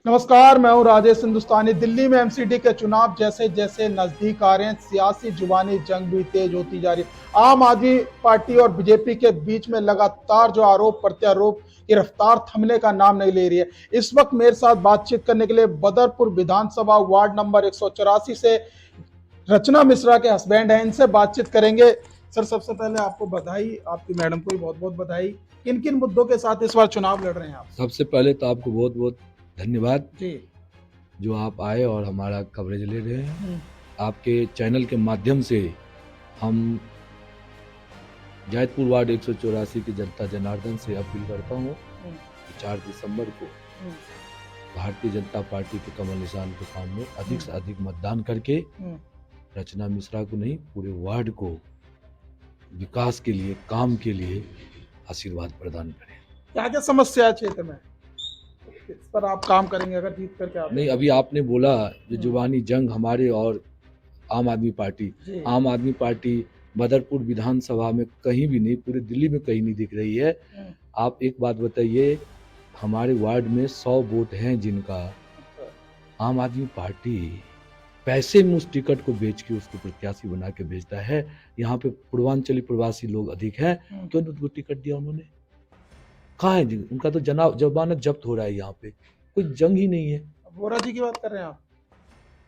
नमस्कार, मैं हूं राजेश हिंदुस्तानी। दिल्ली में एमसीडी के चुनाव जैसे जैसे नजदीक आ रहे हैं, सियासी जुबानी जंग भी तेज होती जा रही है। आम आदमी पार्टी और बीजेपी के बीच में लगातार जो आरोप प्रत्यारोप की रफ्तार थमने का नाम नहीं ले रही है। इस वक्त मेरे साथ बातचीत करने के लिए बदरपुर विधानसभा वार्ड नंबर 184 से रचना मिश्रा के हस्बैंड हैं, इनसे बातचीत करेंगे। सर, सबसे पहले आपको बधाई, आपकी मैडम को भी बहुत बहुत बधाई। किन किन मुद्दों के साथ इस बार चुनाव लड़ रहे हैं आप? सबसे पहले तो आपको बहुत बहुत धन्यवाद जी। जो आप आए और हमारा कवरेज ले रहे हैं। आपके चैनल के माध्यम से हम जैतपुर वार्ड 184 की जनता जनार्दन से अपील करता हूँ कि 4 दिसंबर को भारतीय जनता पार्टी के कमल निशान के सामने अधिक से अधिक मतदान करके रचना मिश्रा को नहीं, पूरे वार्ड को विकास के लिए, काम के लिए आशीर्वाद प्रदान करें। क्या क्या समस्या है क्षेत्र में, इस पर आप काम करेंगे अगर जीत करके आप? नहीं, अभी आपने बोला जो जुबानी जंग हमारे और आम आदमी पार्टी बदरपुर विधानसभा में कहीं भी नहीं, पूरे दिल्ली में कहीं नहीं दिख रही है। आप एक बात बताइए, हमारे वार्ड में 100 वोट हैं जिनका आम आदमी पार्टी पैसे में उस टिकट को बेच के उसको प्रत्याशी बना के बेचता है। यहाँ पे पूर्वांचली प्रवासी लोग अधिक हैं, क्यों उनको टिकट दिया उन्होंने? कहाँ है उनका? तो जमानत जब्त हो रहा है। यहाँ पे कोई जंग ही नहीं है। बोरा जी की बात कर रहे हैं आप?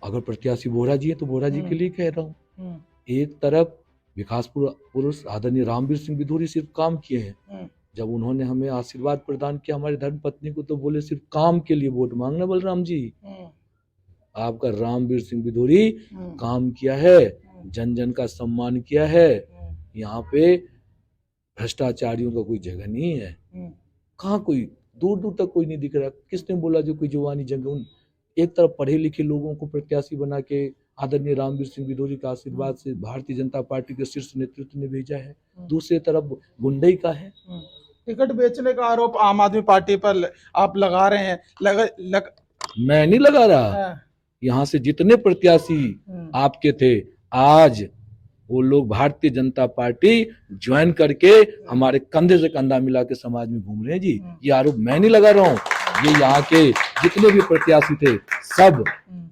अगर प्रत्याशी बोरा जी है तो बोरा जी के लिए कह रहा हूँ। एक तरफ विकास पुरुष आदरणीय रामवीर सिंह बिधूरी सिर्फ काम किए हैं। जब उन्होंने हमें आशीर्वाद प्रदान किया हमारी धर्म पत्नी को, तो बोले सिर्फ काम के लिए वोट मांगना। बलराम जी, आपका रामवीर सिंह बिधूरी काम किया है, जन जन का सम्मान किया है। यहाँ पे भ्रष्टाचारियों का कोई जगह नहीं है। कहाँ कोई दूर दूर तक कोई नहीं दिख रहा। किसने बोला जो कोई जुबानी जंग? उन एक तरफ पढ़े लिखे लोगों को प्रत्याशी बना के आदरणीय रामवीर सिंह बिधूरी का आशीर्वाद से भारतीय जनता पार्टी के शीर्ष नेतृत्व ने भेजा है, दूसरी तरफ गुंडई का है। टिकट बेचने का आरोप आम आदमी पार्टी पर आप लगा रहे हैं। मैं नहीं लगा रहा। यहाँ से जितने प्रत्याशी आपके थे, आज वो लोग भारतीय जनता पार्टी ज्वाइन करके हमारे कंधे से कंधा मिला के समाज में घूम रहे हैं जी। ये आरोप मैं नहीं लगा रहा हूँ। ये यहाँ के जितने भी प्रत्याशी थे, सब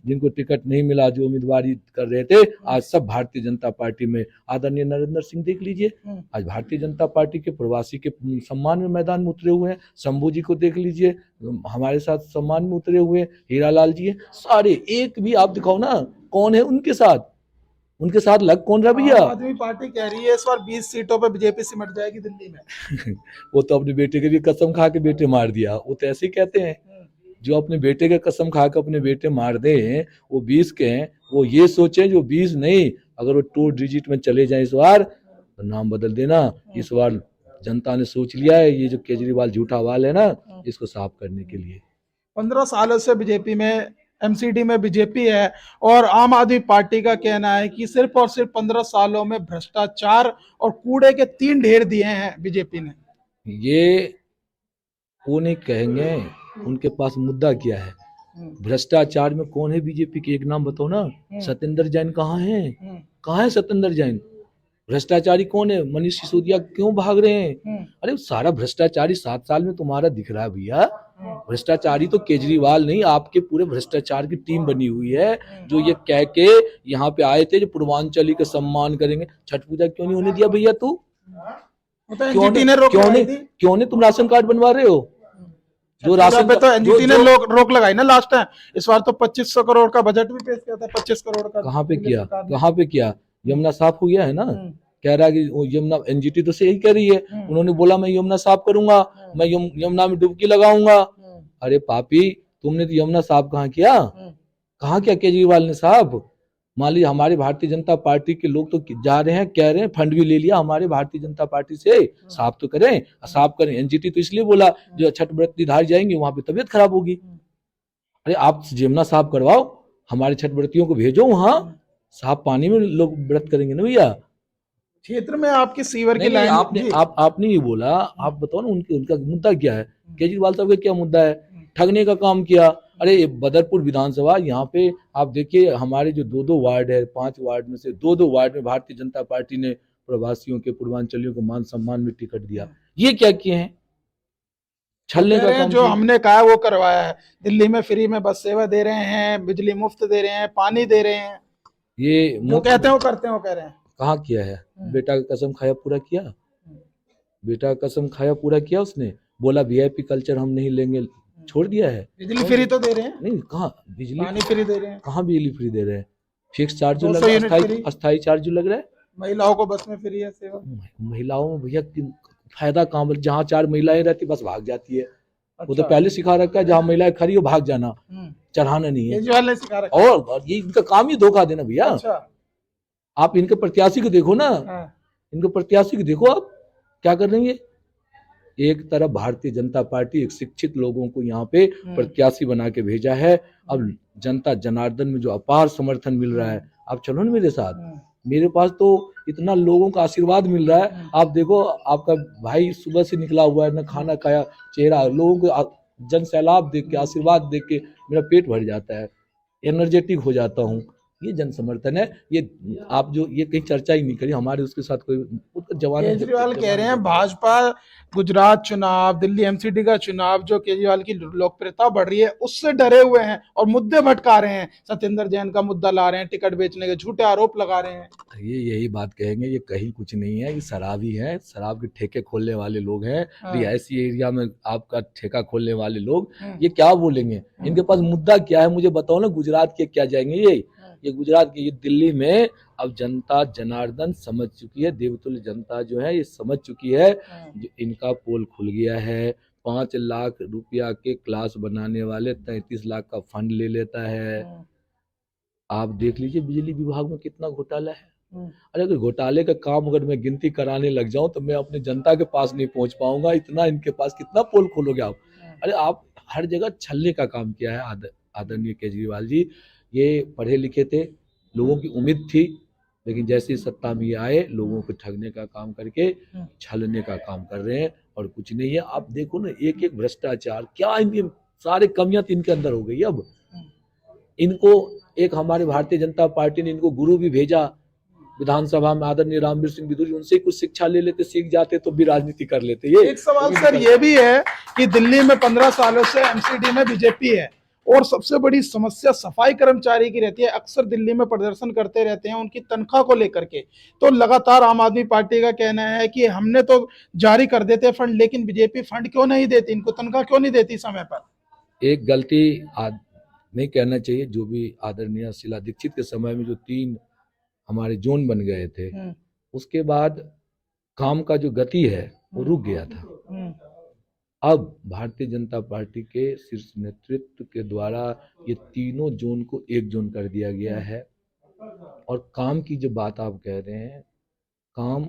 जिनको टिकट नहीं मिला, जो उम्मीदवारी कर रहे थे, आज सब भारतीय जनता पार्टी में। आदरणीय नरेंद्र सिंह देख लीजिए, आज भारतीय जनता पार्टी के प्रवासी के सम्मान में मैदान में उतरे हुए हैं। शंभू जी को देख लीजिए, हमारे साथ सम्मान में उतरे हुए। हीरालाल जी है, सारे। एक भी आप दिखाओ ना कौन है उनके साथ। उनके साथ लग कौन रहा भैया? आम आदमी पार्टी कह रही है इस बार 20 सीटों पे बीजेपी सिमट जाएगी दिल्ली में। वो तो अपने बेटे के भी कसम खा के बेटे मार दिया। वो तो ऐसे ही कहते हैं, जो अपने बेटे के कसम खा के अपने बेटे मार दे, वो 20 के हैं। वो ये सोचे जो 20 नहीं, अगर वो 2 डिजिट में चले जाए इस बार तो नाम बदल देना। इस बार जनता ने सोच लिया है, ये जो केजरीवाल झूठा वाल है ना, इसको साफ करने के लिए। 15 सालों से बीजेपी में, एमसीडी में बीजेपी है, और आम आदमी पार्टी का कहना है कि सिर्फ और सिर्फ 15 सालों में भ्रष्टाचार और कूड़े के 3 ढेर दिए हैं बीजेपी ने। ये वो नहीं कहेंगे, उनके पास मुद्दा क्या है। भ्रष्टाचार में कौन है बीजेपी के? एक नाम बताओ ना। सत्येंद्र जैन कहाँ है? कहाँ है सत्येंद्र जैन? भ्रष्टाचारी कौन है? मनीष सिसोदिया क्यों भाग रहे हैं? अरे सारा भ्रष्टाचारी 7 साल में तुम्हारा दिख रहा है भैया। भ्रष्टाचारी तो केजरीवाल नहीं, आपके पूरे भ्रष्टाचार की टीम बनी हुई है, जो ये कह के यहाँ पे आए थे जो पूर्वांचली का सम्मान करेंगे। छठ पूजा क्यों नहीं होने दिया भैया? तू क्यों नहीं तुम राशन कार्ड बनवा रहे हो? जो राशन पे तो एनजीटी ने रोक लगाई ना लास्ट टाइम। इस बार तो 2500 करोड़ का बजट भी पेश किया था, 25 करोड़ का। कहाँ पे किया? यमुना साफ हो गया है ना। कह रहा है कि यमुना, एनजीटी तो सही कह रही है। उन्होंने बोला मैं यमुना साफ करूंगा, मैं यमुना में डुबकी लगाऊंगा। अरे पापी, तुमने तो यमुना साफ कहाँ किया? कहाँ किया केजरीवाल ने साफ? मान लीजिए हमारी भारतीय जनता पार्टी के लोग तो जा रहे हैं, कह रहे हैं फंड भी ले लिया हमारे भारतीय जनता पार्टी से, साफ तो करें, साफ करें। एनजीटी तो इसलिए बोला जो छठ व्रती धार जाएंगे वहां पे तबीयत खराब होगी। अरे आप यमुना साफ करवाओ, हमारे छठ व्रतियों को भेजो वहां, साफ पानी में लोग व्रत करेंगे ना भैया। क्षेत्र में आपकी सीवर की लाइन आपने ये बोला, आप बताओ ना उनका मुद्दा क्या है? केजरीवाल साहब का क्या मुद्दा है? ठगने का काम किया। अरे बदरपुर विधानसभा, यहाँ पे आप देखिए हमारे जो 2-2 वार्ड है, 5 वार्ड में से 2-2 वार्ड में भारतीय जनता पार्टी ने प्रवासियों के, पूर्वांचलियों को मान सम्मान में टिकट दिया। ये क्या किए हैं? छलने कह का रहे हैं काम जो किया। हमने कहा है वो करवाया है। दिल्ली में फ्री में बस सेवा दे रहे हैं, बिजली मुफ्त दे रहे हैं, पानी दे रहे हैं, ये जो मुफ्त कहते हैं वो करते हैं, वो कह रहे हैं। कहाँ किया है? बेटा का कसम खाया पूरा किया? बेटा का कसम खाया पूरा किया उसने? बोला वीआईपी कल्चर हम नहीं लेंगे, छोड़ दिया है? बिजली फ्री तो दे रहे हैं, नहीं, कहाँ बिजली, पानी फ्री दे रहे हैं, कहाँ बिजली फ्री दे रहे हैं? फिक्स चार्ज जो लग 200 रहा है, यूनिट अस्थाई फ्री, अस्थाई चार्ज जो लग रहा है। महिलाओं को बस में फ्री है सेवा। महिलाओं में भैया फायदा कहाँ? जहाँ 4 महिलाएं रहती बस भाग जाती है। वो तो अच्छा। पहले सिखा रखा है, जहाँ महिलाएं खड़ी हो भाग जाना, चढ़ाना नहीं है। केजरीवाल ने सिखा रखा है। और ये इनका काम ही धोखा देना भैया। अच्छा। आप इनके प्रत्याशी को देखो ना, हाँ। इनके प्रत्याशी को देखो आप क्या कर रही है। एक तरफ भारतीय जनता पार्टी एक शिक्षित लोगों को यहाँ पे प्रत्याशी बना के भेजा है। अब जनता जनार्दन में जो अपार समर्थन मिल रहा है, आप चलो ना मेरे साथ। मेरे पास तो इतना लोगों का आशीर्वाद मिल रहा है, आप देखो आपका भाई सुबह से निकला हुआ है, ना खाना खाया, चेहरा लोगों को जन सैलाब देख के, आशीर्वाद देख के मेरा पेट भर जाता है, एनर्जेटिक हो जाता हूँ। ये जन समर्थन है। ये आप जो ये कहीं चर्चा ही नहीं करी हमारे उसके साथ कोई जवान। केजरीवाल कह रहे हैं भाजपा गुजरात चुनाव, दिल्ली एमसीडी का चुनाव, जो केजरीवाल की लोकप्रियता बढ़ रही है उससे डरे हुए हैं और मुद्दे भटका रहे हैं। सत्येंद्र जैन का मुद्दा ला रहे हैं, टिकट बेचने के झूठे आरोप लगा रहे हैं। ये यही बात कहेंगे, ये कहीं कुछ नहीं है, ये शराबी है, शराब के ठेके खोलने वाले लोग हैं। रिहायशी एरिया में आपका ठेका खोलने वाले लोग, ये क्या बोलेंगे? इनके पास मुद्दा क्या है मुझे बताओ ना। गुजरात के क्या जाएंगे ये गुजरात की, ये दिल्ली में अब जनता जनार्दन समझ चुकी है, देवतुल्य जनता जो है ये समझ चुकी है। जो इनका पोल खुल गया है, 5 लाख रुपया के क्लास बनाने वाले 33 लाख का फंड ले लेता है। आप देख लीजिए बिजली विभाग में कितना घोटाला है। अरे अगर घोटाले का काम अगर मैं गिनती कराने लग जाऊं तो मैं अपने जनता के पास नहीं पहुंच पाऊंगा। इतना इनके पास कितना पोल खोलोगे आप? अरे आप हर जगह छलने का काम किया है आदरणीय केजरीवाल जी। ये पढ़े लिखे थे, लोगों की उम्मीद थी, लेकिन जैसे सत्ता में आए लोगों को ठगने का काम करके छलने का काम कर रहे हैं और कुछ नहीं है। आप देखो ना एक एक भ्रष्टाचार, क्या इनकी सारे कमियां तो इनके अंदर हो गई। अब इनको एक हमारे भारतीय जनता पार्टी ने इनको गुरु भी भेजा विधानसभा में, आदरणीय रामवीर सिंह बिधूरी, उनसे कुछ शिक्षा ले लेते, सीख जाते तो भी राजनीति कर लेते। ये एक सवाल सर ये भी है कि दिल्ली में 15 सालों से एमसीडी में बीजेपी है और सबसे बड़ी समस्या सफाई कर्मचारी की रहती है। अक्सर दिल्ली में प्रदर्शन करते रहते हैं उनकी तनख्वाह को लेकर के। तो लगातार आम आदमी पार्टी का कहना है कि हमने तो जारी कर देते फंड, लेकिन बीजेपी फंड क्यों नहीं देती, इनको तनख्वाह क्यों नहीं देती समय पर। एक गलती नहीं कहना चाहिए। जो भी आदरणीय शीला दीक्षित के समय में जो 3 हमारे जोन बन गए थे, उसके बाद काम का जो गति है वो रुक गया था। अब भारतीय जनता पार्टी के शीर्ष नेतृत्व के द्वारा ये तीनों जोन को एक जोन कर दिया गया है। और काम की जो बात आप कह रहे हैं, काम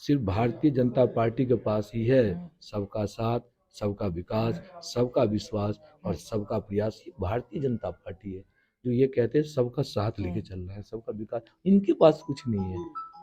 सिर्फ भारतीय जनता पार्टी के पास ही है। सबका साथ, सबका विकास, सबका विश्वास और सबका प्रयास, ये भारतीय जनता पार्टी है जो ये कहते हैं सबका साथ लेके चल रहा है, सबका विकास। इनके पास कुछ नहीं है।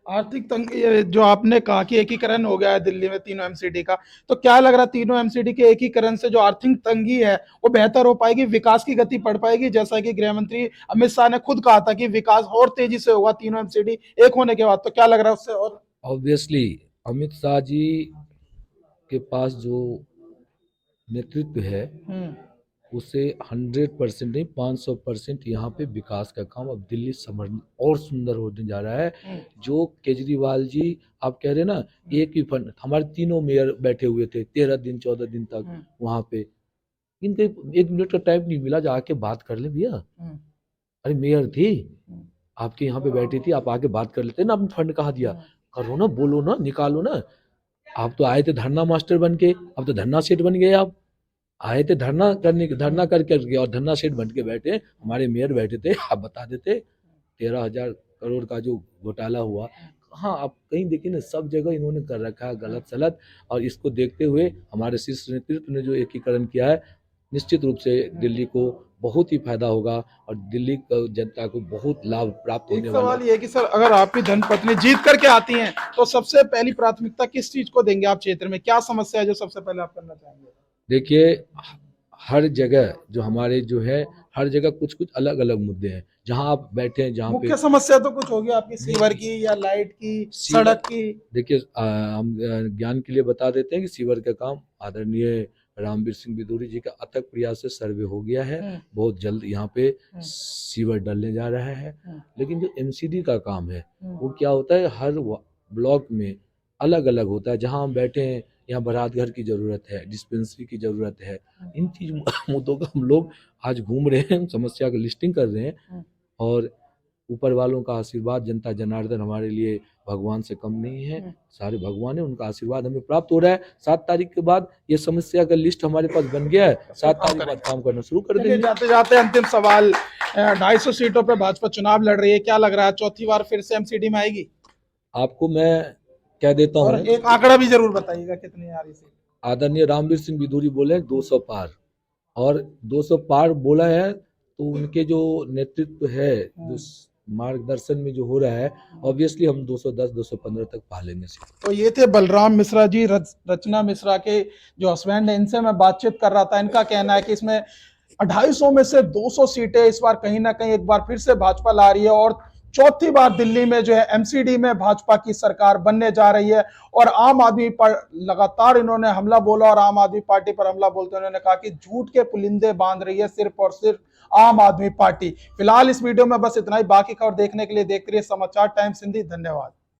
आर्थिक तंगी जो आपने कहा कि एकीकरण हो गया है दिल्ली में तीनों एमसीडी का, तो क्या लग रहा है तीनों एमसीडी के एकीकरण से जो आर्थिक तंगी है वो बेहतर हो पाएगी, विकास की गति बढ़ पाएगी? जैसा कि गृह मंत्री अमित शाह ने खुद कहा था कि विकास और तेजी से होगा तीनों एमसीडी एक होने के बाद, तो क्या लग रहा है उससे? और ऑब्वियसली अमित शाह जी के पास जो नेतृत्व है उसे 100% नहीं 500% यहाँ पे विकास का काम अब दिल्ली समझ और सुंदर होने जा रहा है। जो केजरीवाल जी आप कह रहे हैं ना, एक ही फंड, हमारे तीनों मेयर बैठे हुए थे 13 दिन 14 दिन तक वहां पे, इनके 1 मिनट का टाइम नहीं मिला जाके बात कर ले भैया। अरे मेयर थी आपके यहाँ पे बैठी थी, आप आके बात कर लेते ना, आपने फंड कहाँ दिया, करो ना, बोलो ना, निकालो ना। आप तो आए थे धरना मास्टर बन के, अब तो धरना सेठ बन गए। आप आए थे धरना करने, धरना करके और धरना सेठ बन के बैठे, हमारे मेयर बैठे थे। आप बता देते 13,000 करोड़ का जो घोटाला हुआ। हाँ आप कहीं देखिए ना, सब जगह इन्होंने कर रखा है गलत सलत। और इसको देखते हुए हमारे शीर्ष नेतृत्व ने जो एकीकरण किया है, निश्चित रूप से दिल्ली को बहुत ही फायदा होगा और दिल्ली जनता को बहुत लाभ प्राप्त होने वाला है। सवाल ये है कि सर अगर आपकी धर्मपत्नी जीत करके आती हैं तो सबसे पहली प्राथमिकता किस चीज को देंगे आप? क्षेत्र में क्या समस्या है जो सबसे पहले आप करना चाहेंगे? देखिए हर जगह जो हमारे जो है, हर जगह कुछ कुछ अलग अलग मुद्दे हैं। जहाँ आप बैठे हैं, जहाँ पे मुख्य समस्या तो कुछ होगी आपकी, सीवर की या लाइट की, सड़क की? देखिए, हम ज्ञान के लिए बता देते हैं कि सीवर का काम आदरणीय रामवीर सिंह बिदूरी जी का अथक प्रयास से सर्वे हो गया है। बहुत जल्द यहाँ पे सीवर डलने जा रहा है। लेकिन जो एमसीडी का काम है वो क्या होता है, हर ब्लॉक में अलग अलग होता है। जहाँ हम बैठे हैं यहाँ बारात घर की जरूरत है, डिस्पेंसरी की जरूरत है। इन चीज मुद्दों का हम लोग आज घूम रहे हैं, समस्या का लिस्टिंग कर रहे हैं। और ऊपर वालों का आशीर्वाद, जनता जनार्दन हमारे लिए भगवान से कम नहीं है, सारे भगवान है, उनका आशीर्वाद हमें प्राप्त हो रहा है। 7 तारीख के बाद ये समस्या का लिस्ट हमारे पास बन गया है। 7 तारीख के बाद काम करना शुरू कर देंगे। जाते जाते अंतिम सवाल, 250 सीटों पे भाजपा चुनाव लड़ रही है, क्या लग रहा है चौथी बार फिर से एमसीडी में आएगी? आपको मैं कह देता हूँ, एक आंकड़ा भी जरूर बताइएगा कितनी आ रही है। आदरणीय रामवीर सिंह बिदूरी बोले 200 पार, और 200 पार बोला है तो उनके जो नेतृत्व है, जो मार्गदर्शन में जो हो रहा है, ऑब्वियसली हम 210 215 तक पा लेंगे। तो ये थे बलराम मिश्रा जी, रचना मिश्रा के जो हस्बैंड है, इनसे मैं बातचीत कर रहा था। इनका कहना है कि इसमें 250 में से 200 सीटें इस बार कहीं ना कहीं एक बार फिर से भाजपा ला रही है, और चौथी बार दिल्ली में जो है एमसीडी में भाजपा की सरकार बनने जा रही है। और आम आदमी पर लगातार इन्होंने हमला बोला, और आम आदमी पार्टी पर हमला बोलते उन्होंने कहा कि झूठ के पुलिंदे बांध रही है सिर्फ और सिर्फ आम आदमी पार्टी। फिलहाल इस वीडियो में बस इतना ही। बाकी खबर देखने के लिए देखते रहिए समाचार टाइम्स हिंदी। धन्यवाद।